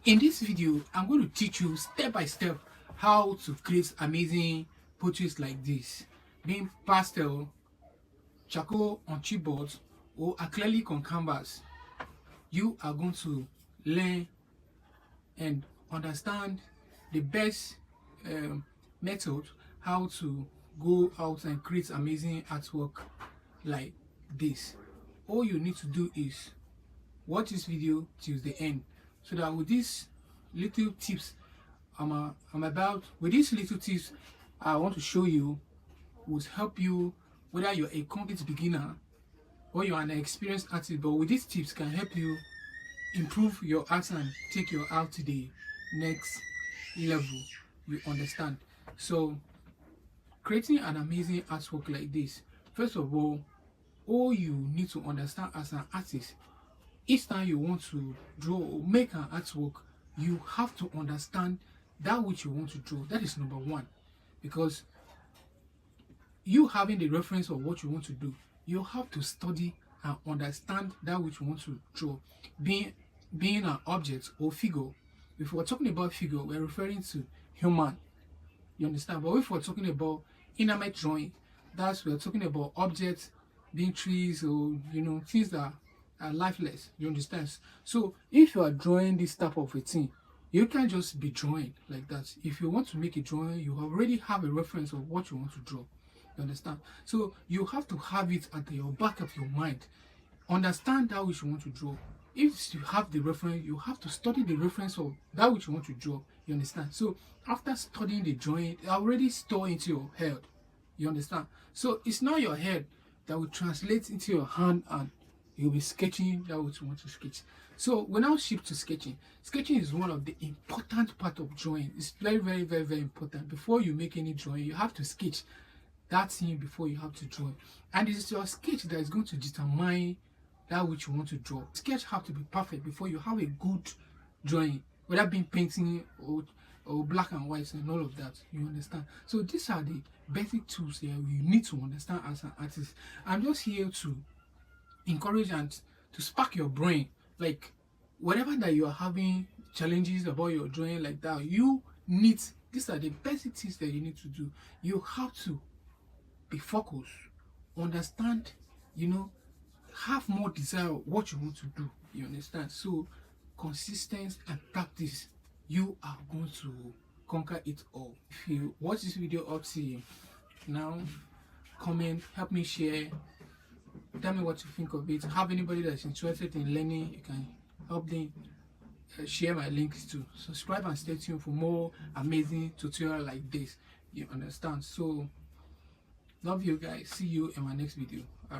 In this video, I'm going to teach you step by step how to create amazing portraits like this, being pastel, charcoal on chipboard, or acrylic on canvas. You are going to learn and understand the best method how to go out and create amazing artwork like this. All you need to do is watch this video till the end, so that with these little tips with these little tips I want to show you will help you, whether you're a complete beginner or you're an experienced artist. But with these tips can help you improve your art and take your art to the next level. You understand? So creating an amazing artwork like this, first of all you need to understand as an artist, each time you want to draw or make an artwork, you have to understand that which you want to draw. That is number one. Because you having the reference of what you want to do, you have to study and understand that which you want to draw. Being an object or figure. If we're talking about figure, we're referring to human. You understand? But if we're talking about inanimate drawing, that's we're talking about objects, being trees, or things that are lifeless. You understand? So if you are drawing this type of a thing, you can't just be drawing like that. If you want to make a drawing, you already have a reference of what you want to draw. You understand? So you have to have it at your back of your mind. Understand that which you want to draw. If you have the reference, you have to study the reference of that which you want to draw. You understand? So after studying the drawing, it already store into your head. You understand? So it's not your head that will translate into your hand, and you'll be sketching that which you want to sketch. So we now shift to sketching. Sketching is one of the important part of drawing. It's very, very, very, very important. Before you make any drawing, you have to sketch that thing before you have to draw. And it is your sketch that is going to determine that which you want to draw. Sketch have to be perfect before you have a good drawing, whether being painting or black and white and all of that. You understand? So these are the basic tools here you need to understand as an artist. I'm just here to encourage and to spark your brain. Like whatever that you are having challenges about your drawing like that, these are the basic things that you need to do. You have to be focused, understand, have more desire of what you want to do. You understand? So consistency and practice, you are going to conquer it all. If you watch this video up to now, comment, help me share, tell me what you think of it. Have anybody that's interested in learning, you can help them share my links too. Subscribe and stay tuned for more amazing tutorial like this. You understand? So love you guys. See you in my next video. All right.